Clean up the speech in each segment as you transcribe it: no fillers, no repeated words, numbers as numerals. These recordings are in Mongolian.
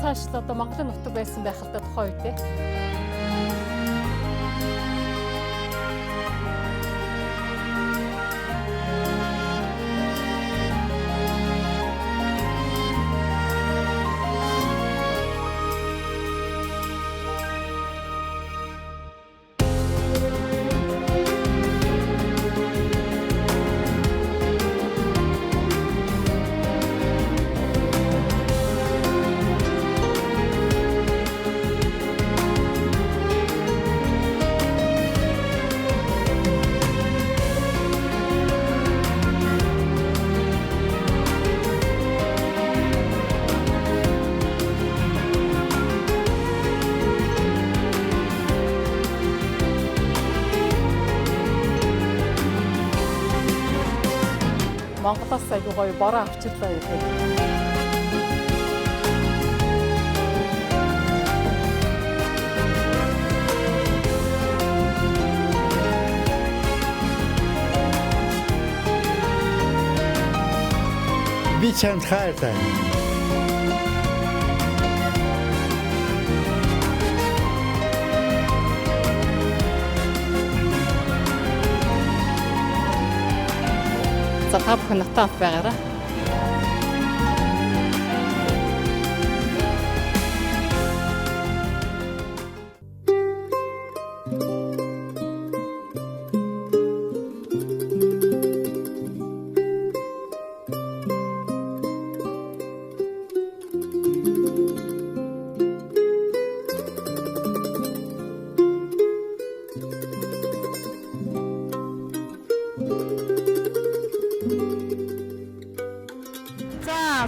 цааш л одоо Монголын нутаг байсан байх л да тухайн үед те. Монголоос аягүй гоё бороо авчирлаа гэдэг. Би чамд хайртай. За та бүхэн натаа хамт байгаарай.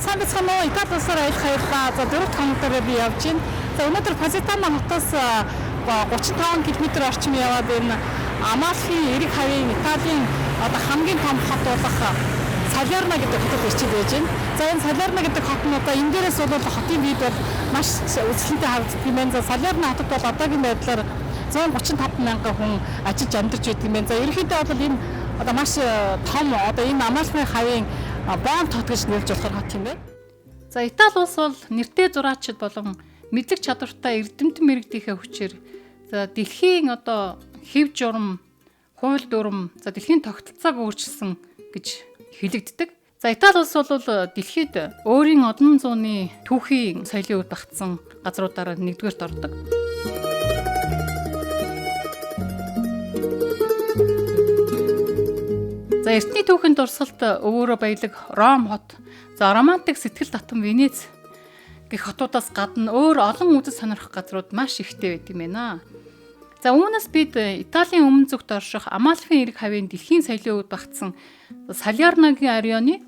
Сайн бацхан уу, Итали улсаар аялах явлаа. За 4 хоногтойроо би явж байна. За өнөөдөр Поситано хотоос 35 км орчим яваад энэ Амалфи эрэг хавийн Италийн одоо хамгийн том хот болох Салерно гэдэг хотод ирчээд байж байна. За энэ Салерно гэдэг хот нь одоо энэ дээрээс бол хотын бий бол маш үзэсгэлэнтэй харагддаг юм байна. За Салерно хотод бол одоогийн байдлаар 135 мянган хүн ажиллаж амьдарч байдаг юм байна. За ерөнхийдөө бол энэ одоо маш том одоо энэ Амалфи хавийн Бом хот гэж нэрлэж болохоор хот юм байна. За Итали улс бол нэртэй зураачид болон мэдлэг чадвартай эрдэмтэн мэрэгдийнхээ хүчээр за дэлхийн одоо хэв журам, хууль дүрм, за дэлхийн тогтолцоог өөрчилсөн гэж хэлэгддэг. За Итали улс бол дэлхийд өөрийн одон зууны түүхийн соёлын үед багтсан газруудаараа нэгдүгээрт ордог. За эртний түүхийн дурсгалд өвөөрөө баялаг Ром хот, за романтик сэтгэл татам Венец гэх хотуудаас гадна өөр олон үзэл сонирхох газрууд маш ихтэй байт юм байна. За үүнээс бид Италийн өмнө зүгт орших Амалфи эрэг хавийн дэлхийн соёлын үед багтсан Салерногийн ареаны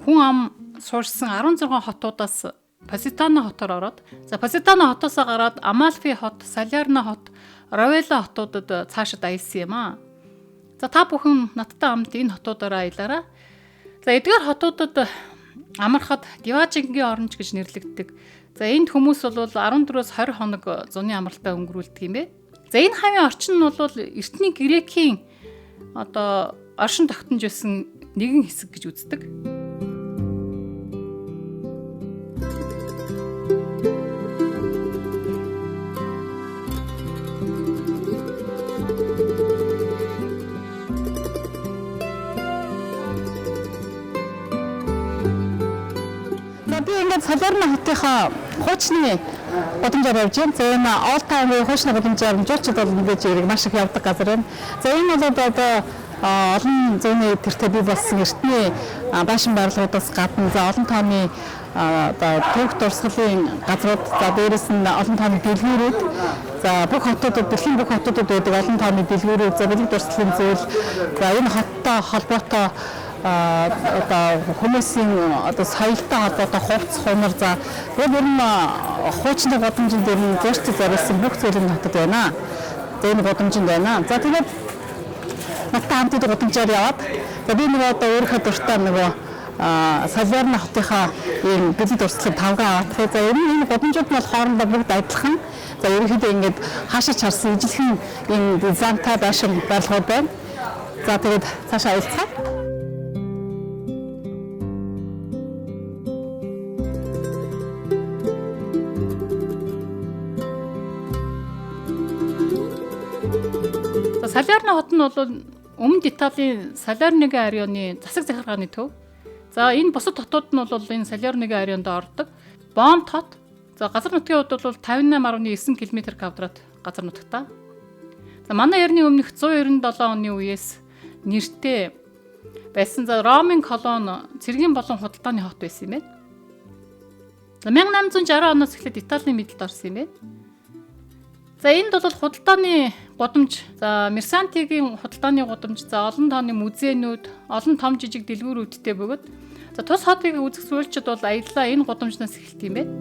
хүн ам суурьсан 16 хотуудаас Поситано хотоор ороод, за Поситано хотоосоо гараад Амалфи хот, Салерно хот, Равелла хотуудад цаашид аялсан юм аа. За та бүхэн надтай хамт энэ хотуудаараа аялаарай. За эдгээр хотуудад амархад Диважингийн оронч гэж нэрлэгддэг. За энд хүмүүс бол 14-өөс 20 хоног зуны амралтаа өнгөрүүлдэг юм бэ. За энэ хавийн орчин нь бол эртний Грекийн одоо оршин тогтнож байсан нэгэн хэсэг гэж үздэг. Би ингээд Салерно хотынхаа хуучны гудамжаар явж байна. За энэ Old Town-ийн хуучны гудамжаар жуулчид бол ингэж яриг маш их явдаг газар байна. За энэ бол одоо олон зууны тэртээ бий болсон эртний байшин барилгуудаас гадна за олон тооны одоо түүх дурсгалын газрууд, за дээрэс нь олон тооны дэлгүүрүүд, за бүх хотуудад дэлхийн бүх хотуудад байдаг олон тооны дэлгүүрүүд, за бэлэг дурсгалын зүйл, за энэ хоттой холбоотой одоо хүмүүсийн одоо соёлтой холбоотой хувцс хунар, за тэр бүр нь хуучны гудамжинд дээр нь зөрчил зориулсан бүх зүйл нь хотод байна. За энэ гудамжинд байна. За тэгээд надтай хамт энэ гудамжаар яваад за би нөгөө одоо өөрийнхөө дуртай нөгөө Салерно хотынхаа ийм бэлэг дурсгалын тавгаа авах. За энэ гудамжууд нь бол хоорондоо бүгд адилхан. За ерөнхийдөө ингээд хаашаач харсан ижилхэн энэ дизайнтай байшин барилгууд байна. За тэгээд цаашаа аялцгаа. Салерно хот нь бол өмнөд Италийн Салерногийн ареаны засаг захиргааны төв. За энэ бусад хотууд нь бол энэ Салерногийн ареанд ордог. Бонт хот. За газар нутгийн хувьд бол 58.9 км² газар нутагтай. За манай эртний өмнөх 197 оны үеэс нэртэй байсан за Ромын колон цэргийн болон худалдааны хот байсан юм байна. За 1860 оноос эхлээд Италийн мэдэлд орсон юм байна. За энд бол худалдааны гудамж, за Мерсантигийн худалдааны гудамж, за олон тооны музейнүүд, олон том жижиг дэлгүүрүүдтэй бөгөөд за тус хотыг үзэх зүйлчид бол аяллаа энэ гудамжнаас эхэлт юм байна.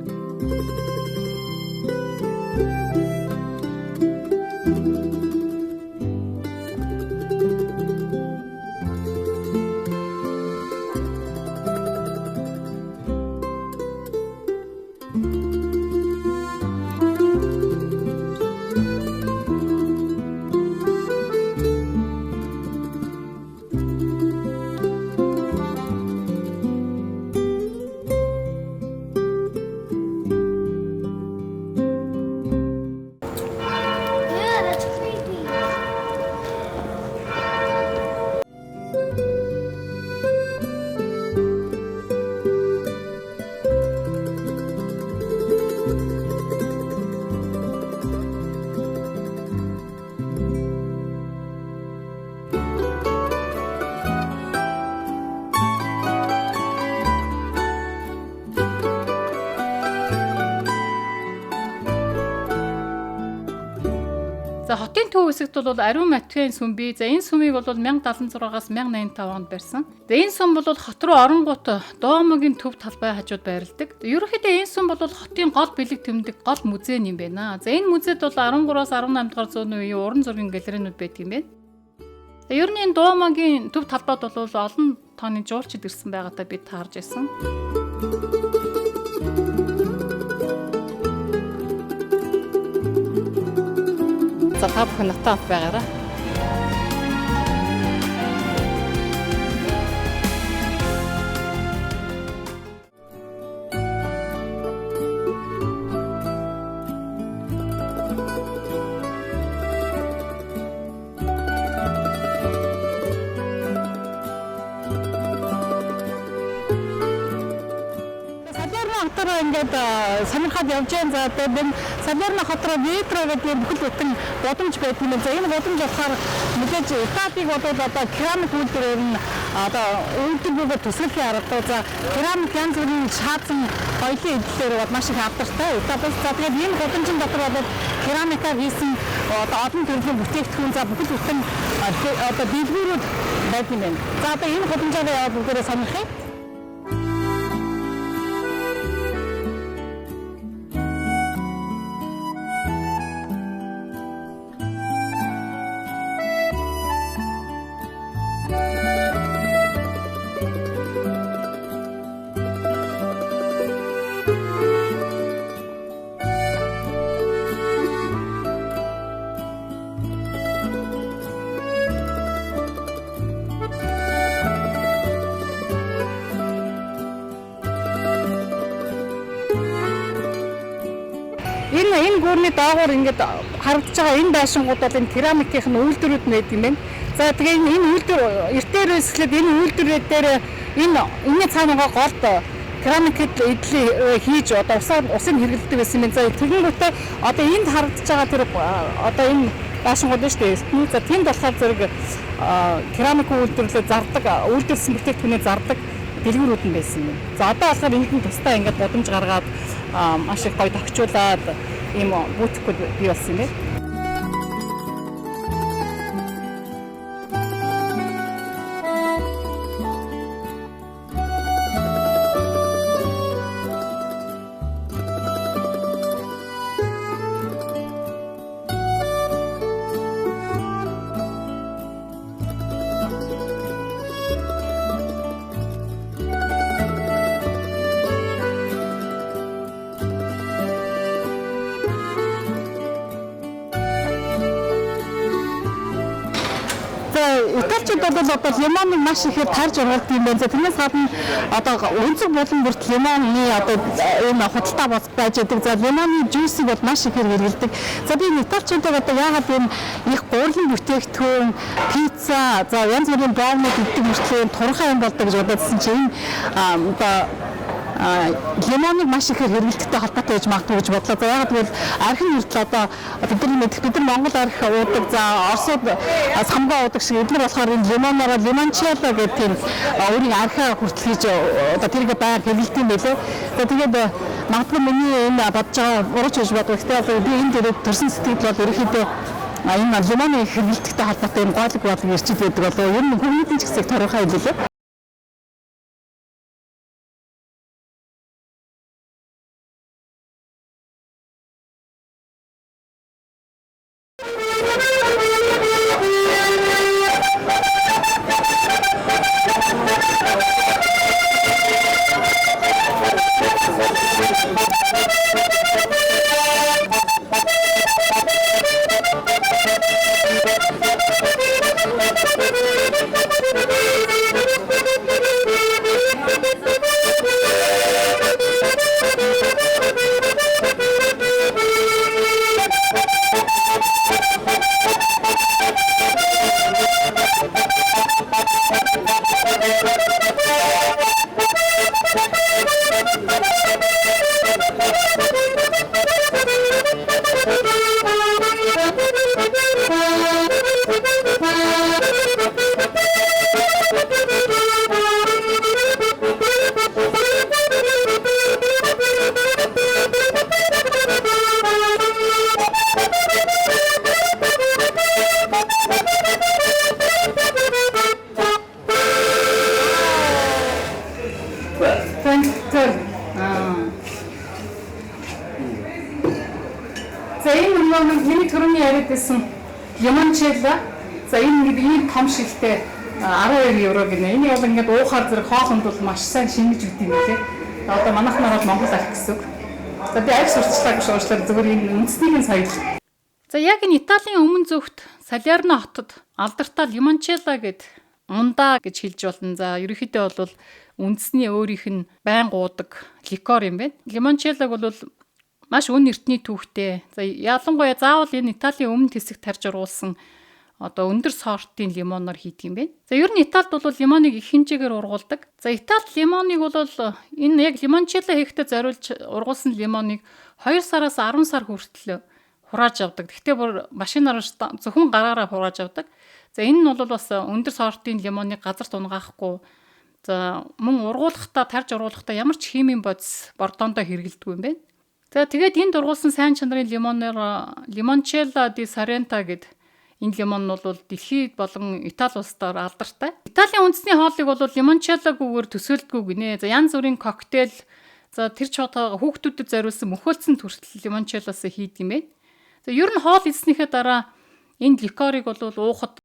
That's creepy. За хотын төв хэсэгт бол Ариун Матвейн сүм бий. За энэ сүмийг бол 1076-аас 1085 онд барьсан. За энэ сүм бол хот руу оронгууд Дуомогийн төв талбай хажууд байрладаг. Ерөнхийдөө энэ сүм бол хотын гол бэлэг тэмдэг гол музей юм байна. За энэ музейд бол 13-аас 18 дугаар зууны үеийн уран зургийн галерейнууд байдаг юм байна. За ер нь энэ Дуомогийн төв талбайд бол олон тооны жуулчид ирсэн байгаадаа бид таарж байсан. За та бүхэн натаанд байгаарай. Хотоор ингээд сонирхоод явж байгаа. За тэгээд энэ Салерно хот руу метро гэдэг бүхэл бүтэн гудамж байдаг юм. За энэ гудамж болохоор мэдээж Италиг бол одоо керамик үйлдвэрээр нь одоо үйлдвэрүүгээ төсөөлөх аргатай. За керамик янз бүрийн шаазан хоёлын эдлэлээр бол маш их алдартай. Италиас за тэгээд энэ гудамжийн дотор бол керамикаар хийсэн одоо олон төрлийн бүтээгдэхүүн за бүхэл бүтэн одоо дэлгүүрүүд байдаг юм байна. За одоо энэ гудамжаараа яваад бүгдээрээ сонирхъя. Энэ гүрний доогуур ингээд харагдаж байгаа энэ даашингууд бол энэ керамикийн үйлдвэрүүд нэт юм байна. За тэгээ энэ үйлдвэр эртээр эсгэлээд энэ үйлдвэрүүд дээр энэ цаанаага голд керамик эдлээ хийж одоо усын хэрэглэдэг байсан юм. За тэгэнгүүтээ одоо энд харагдаж байгаа тэр одоо энэ даашингууд нь шүү дээ. За тэнд болохоор зэрэг керамик үйлдвэрлэлээ зардаг, үйлдвэрсэн бүтээгдэхүүнээ зардаг дэлгүүрүүд нь байсан юм. За одоо болохоор энэний тусдаа ингээд гудамж гаргаад маш их гоё тогтчуулаад ийм бүүтгэхүүд бий болсон юм байна. Италичууд бол одоо лимоныг маш ихээр тарж ургалдаг юм байна. Тэрнээс гадна одоо өнцөг болон бүрт лимоны одоо энэ худалдаа байж байгаа. За лимоны жуусыг бол маш ихээр хэрэглэдэг. За би италичуудад одоо яагаад ийм их гурилан бүтээгдэхүүн, пицца, за янз бүрийн боомнууд иддэг мөртлөө турхай юм болдог гэж бодсон чинь одоо лимоныг маш ихээр хэрэглэдэгтэй холбоотой гэж магадгүй гэж бодлоо. За яагаад гэвэл архин хүртэл одоо бид нар Монгол арх уудаг, за Оросууд самгаа уудаг шиг эдгээр болохоор энэ лимоноор лимончелло гэдэг тийм өөрийн архиа хүртэл хийж одоо тэрийг байр хэрэглэдэг юм байлээ. За тэгээд магадгүй миний энэ бодож байгаа урууч гэж боддог. Гэхдээ би энэ дээрээ төрсэн сэтгэл бол ерөнхийдөө энэ лимоны хэрэглэдэгтэй холбоотой энэ гойлог бодлого ирчил байдаг болоо ер нь хүмүүдийн ч гэсэн торгохоо юм билээ. За энэ нь миний түрүүний яриад байсан лимончелло. За энэ нэг ийм том шилтэй 12 евро гинэ. Энийг бол ингээд уухаар зэрэг хоолнд бол маш сайн шингэж өгд юм билээ. Одоо манайх нар бол Монгол арх гэсэн үг. За би арх сурчлаагүй шуушлаар зөвхөн энэ үндэснийг нь соёл. За яг энэ Италийн өмнө зүгт Салерно хотод алдартай лимончелло гэд ундаа гэж хэлж болно. За ерөнхийдөө бол үндэсний өөрийнх нь байн гуудаг ликер юм байна. Лимончеллог бол маш үн эртний түүхтэй. За ялангуяа заавал энэ Италийн өмнөд хэсэгт тарж уруулсан одоо өндөр сортын лимоноор хийдэг юм байна. За ер нь Италид бол лимоныг их хэмжээгээр ургуулдаг. За Италид лимоныг бол энэ яг лимончелло хийхдээ зориулж ургуулсан лимоныг 2 сараас 10 сар хүртэл хурааж авдаг. Гэхдээ бүр машинаар зөвхөн гараараа хурааж авдаг. За энэ нь бол бас өндөр сортын лимоныг газарт унгаахгүй. За мөн ургуулгахдаа тарж ургуулгахдаа ямар ч химийн бодис бордоондоо хэрэглэдэг юм байна. За тэгээд энд ургуулсан сайн чанарын лимоноор лимончелло ди Соренто гэдэг энэ лимон нь бол дэлхийд болон Итали улсаар алдартай. Италийн үндэсний хоолыг бол лимончеллогүйгээр төсөөлдгүү гинэ. За янз бүрийн коктейл, за тэр чотоо хүүхдүүдэд зориулсан мөхөлдсөн төрөл лимончеллоос хийдэг юм байна. За ер нь хоол идснийхээ дараа энэ ликерийг бол уухад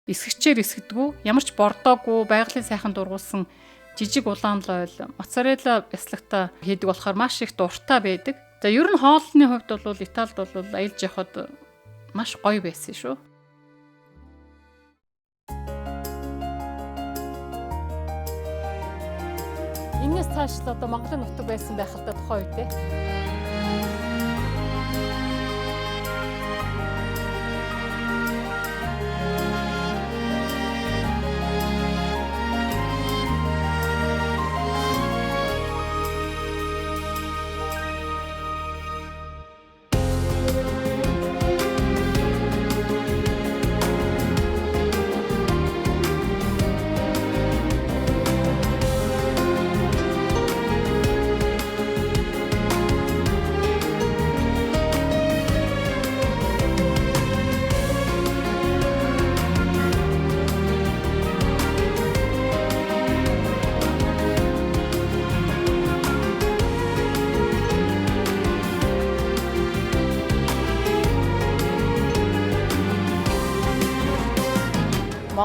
эсгэгчээр эсгдэггүй, ямар ч бордоогүй, байгалийн сайхан дургуулсан жижиг улаан лойл, моцарелла бяцлагтай хийдэг болохоор маш их дуртай байдаг. За ер нь хоолны хувьд бол Италид бол аялж явахад маш гоё байсан шүү. Энээс цааш л одоо Монголын нутаг байсан байх л да тухайн үедээ.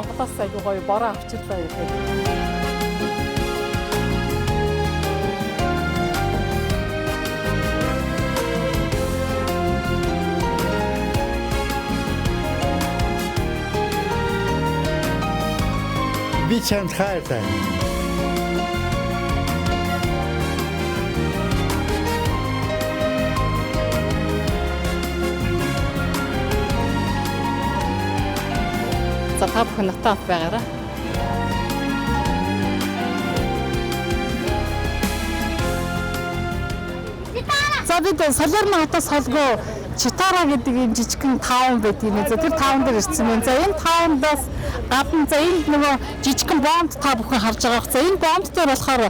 Монголоос аягүй гоё бороо авчихлаа гэдэг. Би чамд хайртай. За та бүхэн натаа байгаарай. За бид Солиорны хотоос холгоо Читара гэдэг энэ жижигхэн таун байт юм. За тэр таун дээр ирсэн байна. За энэ таундаас гадна за энэ нөгөө жижигхэн бомб та бүхэн харж байгаа. За энэ бомб дээр болохоор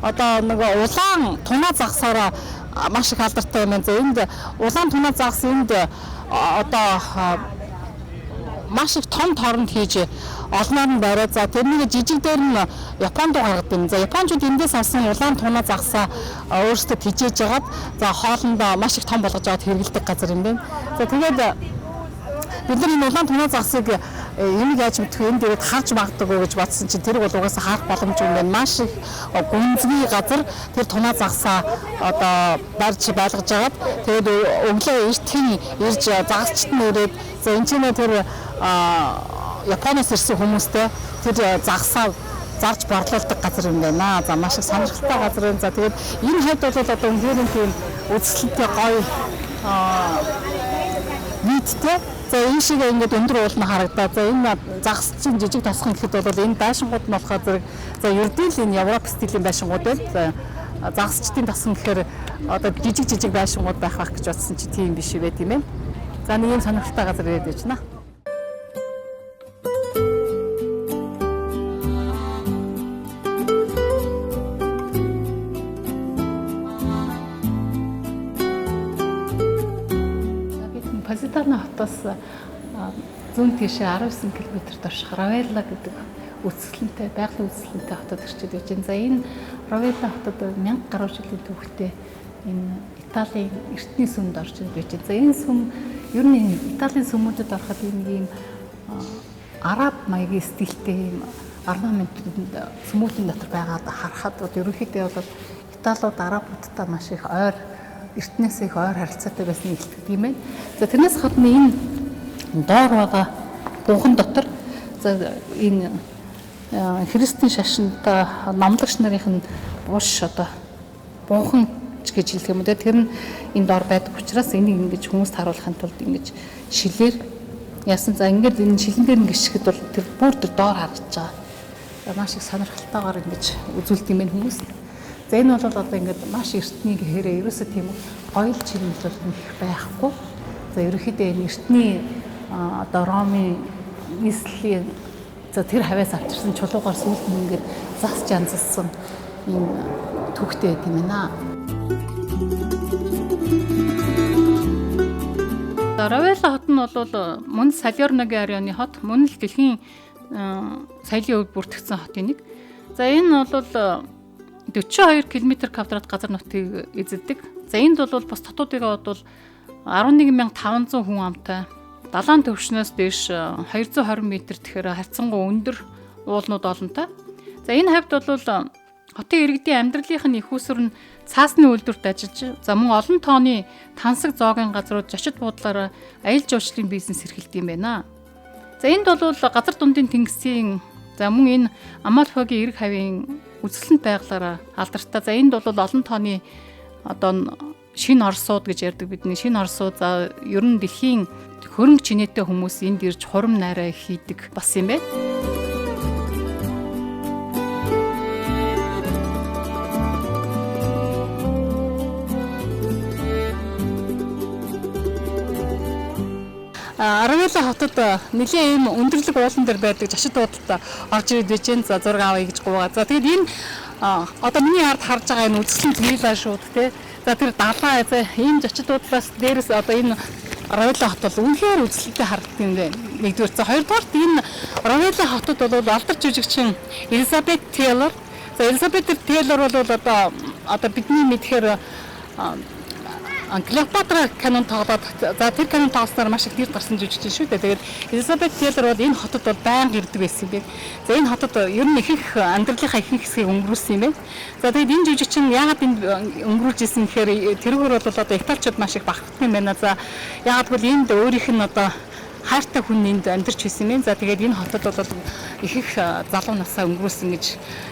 одоо нөгөө улаан тунаа загсаараа маш их алдартай юм байна. За энд улаан тунаа загс энд одоо маш их том торонд хийж олноор нь бариад за тэрнийг жижиг дээр нь Японд гаргадаг юм. За Японууд эндээс авсан улаан тунаа загсаа өөрсдөө тижээж жагаад за хоолндоо маш их том болгож аваад хэрэглэдэг газар юм байна. За тэгээд бид нар энэ улаан тунаа загсыг энийг яаж мэдэх вэ? Энд дээрээ харж магадгүй гэж бодсон чинь тэр бол угаасаа харах боломжгүй юм байна. Маш их гүнзгий газар тэр тунаа загсаа одоо барьж байлгаж жагаад тэгээд өглөө эртхэн ирж загасчт нь ирээд за энэ ч нэ тэр Японоос ирсэн хүмүүстэй тэр загсаа зарж борлуулдаг газар юм байна. За маш их сонирхолтой газар юм. За тэгээд энэ хайд бол одоо үнэхээр тийм үзэсгэлэнтэй гоё нийттэй. За энэ шиг ингээд өндөр уулна харагдаад. За энэ загас чинь жижиг тосхон гэхэд бол энэ байшингууд нь болохоор зэрэг за ердийн л энэ Европ стилийн байшингууд байл. За загасчдын тосхон гэхээр одоо жижиг байшингууд байх гэж бодсон чи тийм биш вэ тийм ээ. За нэг юм сонирхолтой газар ирээд байж наа. Позитано хотоос зүүн тийшээ 19 км доош Равелла гэдэг үзэсгэлэнтэй байгалийн үзэсгэлэнтэй хотод ирчээд байж байна. За энэ Равелла хотод 1000 гаруй жилийн түүхтэй энэ Италийн эртний сүмд орж ирж байж байна. За энэ сүм ер нь Италийн сүмүүдэд ороход ийм араб маягийн стилтэй ийм орнаментууд сүмүүдийн дотор байгаад харахад бол ерөнхийдөө бол Италиуд арабуудтай маш их ойр эртнээс их ойр харилцаатай байсан хэлдэг юм байна. За тэрнээс гадна энэ доор байгаа бунхан дотор за энэ христийн шашинд номлогч нарын буш одоо бунхан гэж хэлдэг юм уу. Тэр нь энэ доор байдаг учраас энийг ингэж хүмүүст харуулахын тулд ингэж шилээр яасан. За ингээд энэ шилэн дээр нь гიშгэд бол тэр бүр тэр доор харагдаж байгаа. За маш их сонирхолтойгоор ингэж үзүүлдэг юм байна хүмүүс. За энэ бол одоо ингээд маш эртний гэхээр ерөөсөө тийм гоёл чирэмжлэл их байхгүй. За ерөөхдөө энэ эртний одоо Ромын нийслэлийн за тэр хавьяас авчирсан чулуугаар сүүлд нь ингээд засч янзалсан энэ түүхтэй байт юм байна. Равелла хот нь бол мөн Солиорногийн ареаны хот, мөн л дэлхийн соёлын хувьд бүртгэгдсэн хотын нэг. За энэ бол 42 км квадрат газар нутгийг эзэлдэг. За энд бол бас хотуудыгаа бодвол 11500 хүн амтай. Далайн төвшнөөс дээш 220 м тэгэхээр харьцангуй өндөр уулнууд олонтой. За энэ хавьд бол хотын иргэдийн амьдралын их усүр нь цаасны үйлдвэрт ажиллаж, за мөн олон тооны тансаг зоогийн газрууд зочид буудлаараа аялал жуулчлалын бизнес эрхэлдэг юм байна. За энд бол газар дундын тэнгисийн за мөн энэ Амалфигийн эрэг хавийн үзэсгэлэнт байгалаараа алдартай. За энд бол олон тооны одоо шинэ орсууд гэж ярьдаг бидний шинэ орсууд за ер нь дэлхийн хөрөнгө чинээтэй хүмүүс энд ирж хурам найраа хийдэг бас юм байна. Равелла хотод нэлийн ийм өндөрлөг уулан дээр байдаг зочид буудалд орж ирээд байж гэн за зураг авъя гэж гуугаа. За тэгээд энэ одоо миний ард харж байгаа энэ үзэсгэлэнт вилла шууд тий. За тэр далаа за ийм зочид буудлаас дээрээс одоо энэ Равелла хот бол үнэхээр үзэсгэлэнтэй харагддаг юм байна. Нэгдүгээр за хоёрдугаарт энэ Равелла хотод бол алдарч жүжигчин Элизабет Тейлор. За Элизабет Тейлор бол одоо бидний мэдхээр Клеопатра канон тоглоод за тэр канон тоглосноор маш их нэр гарсан жүжигчин шүү дээ. Тэгээд Элизабет Тейлор бол энэ хотод бол байнга ирдэг байсан юм байна. За энэ хотод ер нь их амьдралынхаа ихэнх хэсгийг өнгөрүүлсэн юм байна. За тэгээд энэ жүжигчин яагаад энд өнгөрүүлж исэн гэхээр тэрүүгээр бол одоо италичууд маш их бахархдаг юм байна. За яагаад гэвэл энд өөрийнх нь одоо хайртай хүн энд амьдарч байсан юм. За тэгээд энэ хотод бол их залуу насаа өнгөрүүлсэн гэж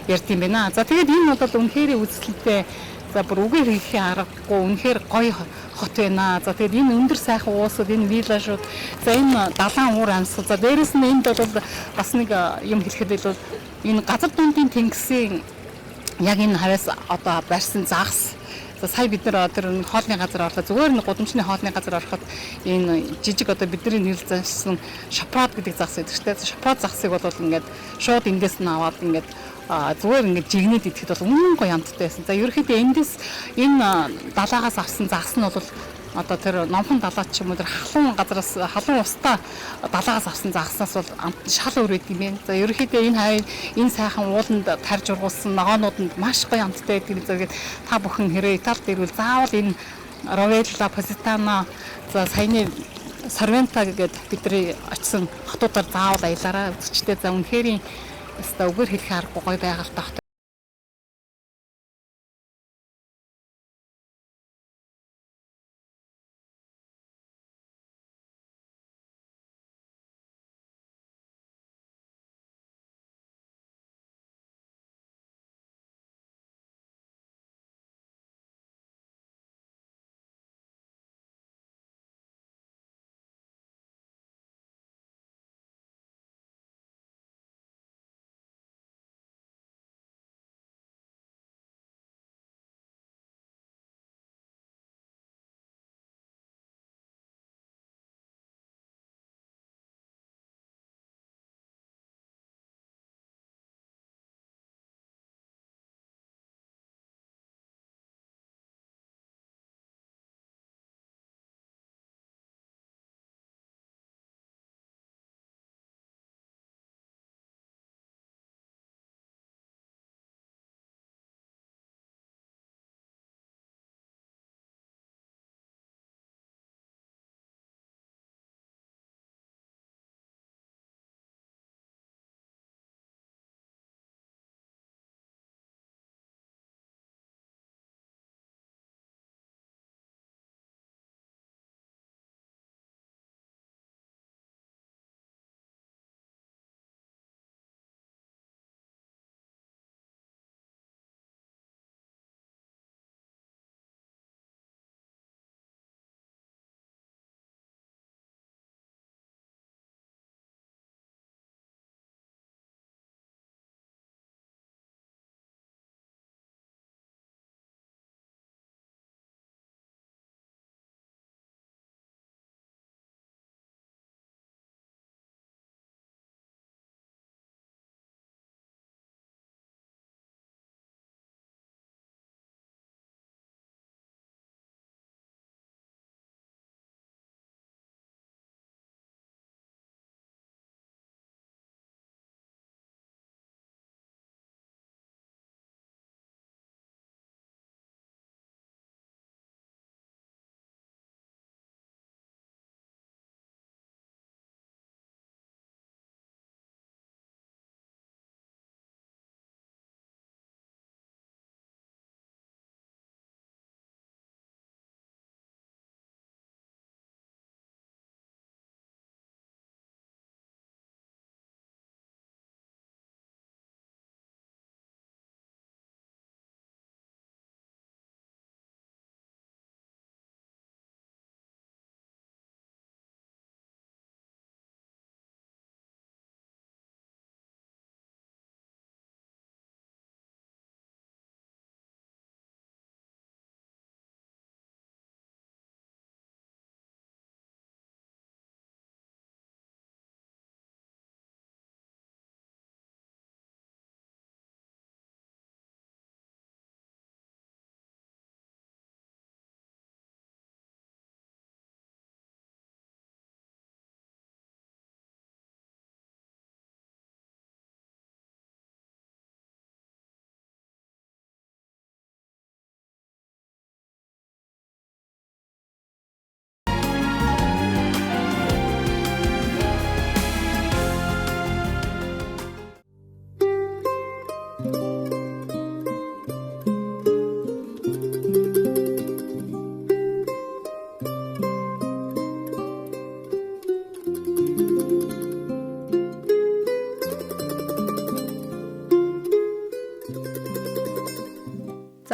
ярьд юм байна. За тэгээд энэ бол үнэхээр үзэсгэлэнтэй. За бүр үгээр хэлэхийн аргагүй үнэхээр гоё хот байна. За тэгээд энэ өндөр сайхан уусууд, энэ виллажууд, за энэ далайн уур амьсгал. За дээрэс нь энд бол бас нэг юм хэлэхэд бол энэ газар дундын тэнгисийн яг энэ хавьяас одоо барьсан загас. За сая бид нар тэр хоолны газар орлоо. Зүгээр нэг гудамжны хоолны газар ороход энэ жижиг одоо бидний нэлзсэн шапрад гэдэг загас байдаг шүү дээ. Шапрад загсыг бол ингээд шууд эндээс нь аваад ингээд зүгээр ингээд жигнэд идэхэд бол үнэн гоё амттай байсан. За ерөөхдөө эндээс энэ далаагаас авсан загас нь бол одоо тэр номхон далаад ч юм уу тэр халуун газараас халуун устаа далаагаас авсан загснаас бол шал өөр байд юм байна. За ерөөхдөө энэ хавь энэ сайхан ууланд тарж ургуулсан ногоонуудад маш гоё амттай байдаг. Тэгээд та бүхэн хэрэг Италид ирвэл заавал энэ Rovella, Positano, за саяны Sorrento гэдэг бидний очисон хотуудаар заавал аялаараа үзэгчтэй. За үнэхээр өстой үгээр хэлэх аргагүй гоё байгальтай.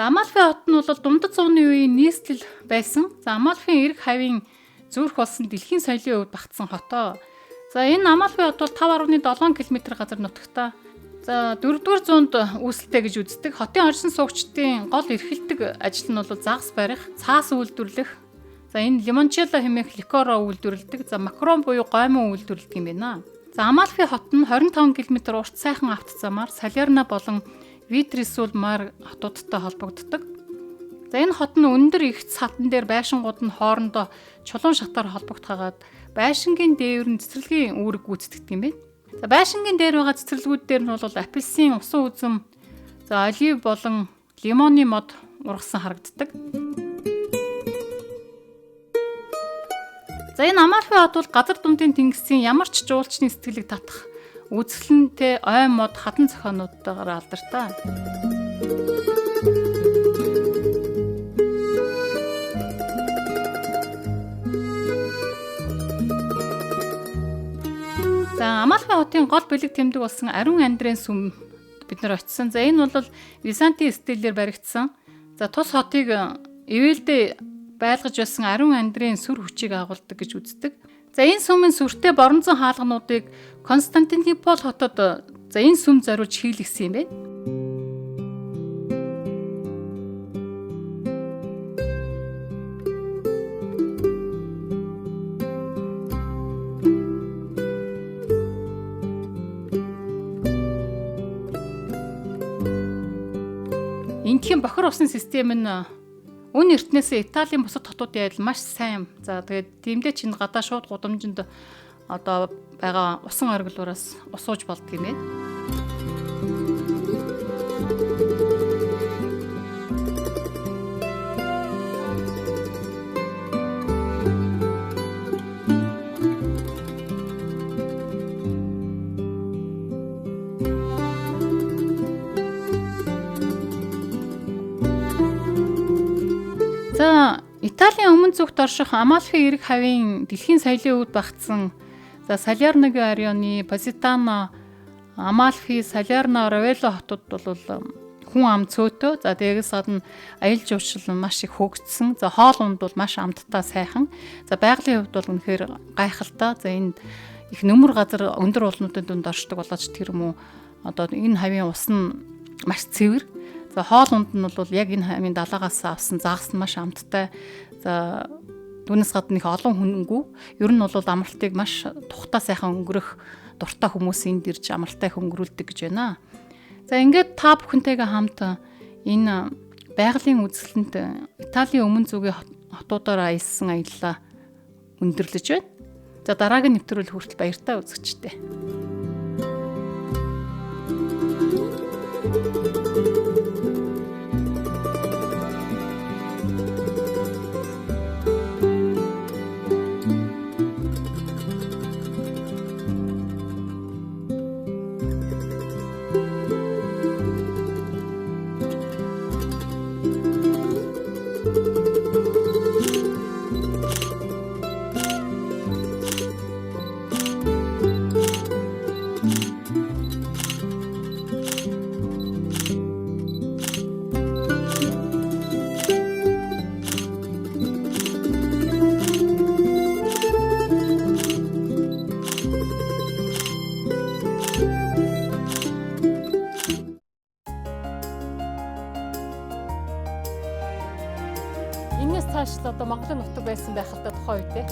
За Амалфи хот нь бол дундад зууны үеийн нийслэл байсан. За Амалфийн эрэг хавийн зүрх болсон дэлхийн соёлын өвд багтсан хотоо. За энэ Амалфи хот бол 5.7 км газар нутагтай. За 4-р зуунд үүсэлтэй гэж үздэг. Хотын оршин суугчдын гол эрхэлдэг ажил нь бол загас барих, цаас үйлдвэрлэх. За энэ лимончелло хэмээх ликоро үйлдвэрлэдэг. За макрон буюу гоймон үйлдвэрлэдэг юм байна. За Амалфи хот нь 25 км урт сайхан автозамаар Салерно болон Витрисул мар хотуудтай холбогддог. За энэ хот нь өндөр их цатан дээр байшингууд нь хоорондоо чулуун шатаар холбогдоход байшингийн дээвэр нь цэцэрлэгийн үүрэг гүйцэтгэдэг юм байна. За байшингийн дээр байгаа цэцэрлэгүүд дээр нь бол апельсин, усан үзэм, за олив болон лимоны мод ургасан харагддаг. За энэ Амалфи хот бол газар дундын тэнгисийн ямар ч жуулчны сэтгэлийг татах үзэсгэлэнтэй ой мод хадан зохионуудтайгаар алдартай. За Амалфи хотын гол бэлэг тэмдэг болсон ариун андрын сүм бид нар очисон. За энэ бол Византийн стилээр баригдсан. За тус хотыг ивэлдээ байлгаж байсан ариун андрын сүр хүчийг агуулдаг гэж үздэг. За энэ сүмийн сүртэй боронзон хаалгануудыг Константинопол хотод за энэ сүм зориулж хийлгэсэн юм байна. Энтхийн бохир усан систем нь үн эртнээсээ Италийн бусад хотуудын адил маш сайн. За тэгээд тиймдээ чинь гадаа шууд гудамжинд одоо байгаа усан оргилуураас усууж болдго юм байна. За Италийн өмнө зүгт орших Амалфи эрэг хавийн дэлхийн соёлын өвд багтсан за Салерногийн районы Поситано, Амалфи, Салерно, Равелло хотууд бол хүн ам цөөтөө. За дээрээс гадна аялал жуулчлал маш их хөгжсөн. За хоол унд бол маш амттай сайхан. За байгалийн хувьд бол үнэхээр гайхалтай. За энд их нөмөр газар өндөр уулнуудын дунд оршдог болооч тэр юм уу одоо энэ хавийн ус нь маш цэвэр. За хоол унд нь бол яг энэ хавийн далаагаас авсан загас нь маш амттай. За түүнээс гадна их олон хүнгүй. Ер нь бол амралтыг маш тухтай сайхан өнгөрөх дуртай хүмүүс энд ирж амралтай өнгөрүүлдэг гэж байна. За ингээд та бүхэнтэйгээ хамт энэ байгалийн үзэсгэлэнт Италийн өмнө зүгийн хотуудаар аялсан аяллаа өндөрлөж байна. За дараагийн нэвтрүүл хүртэл баяртай үзэгчтэй. Энээс цааш л одоо Монголын нутаг байсан байх л да тухайн үед.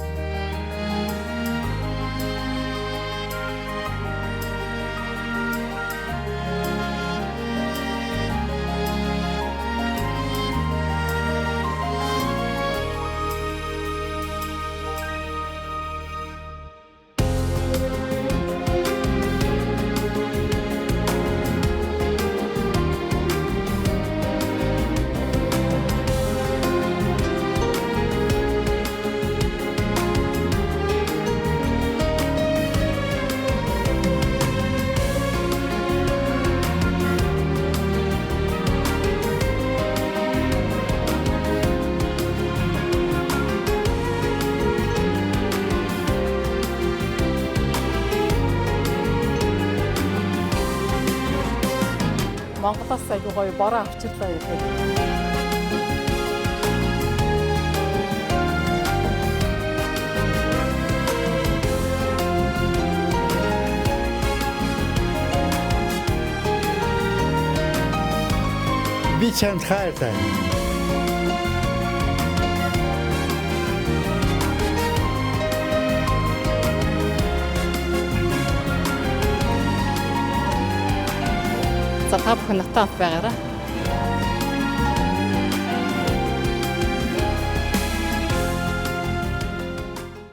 Монголоос аягүй гоё бороо авчирлаа гэх. Би чамд хайртай. За та бүхэн натаа байгаарай.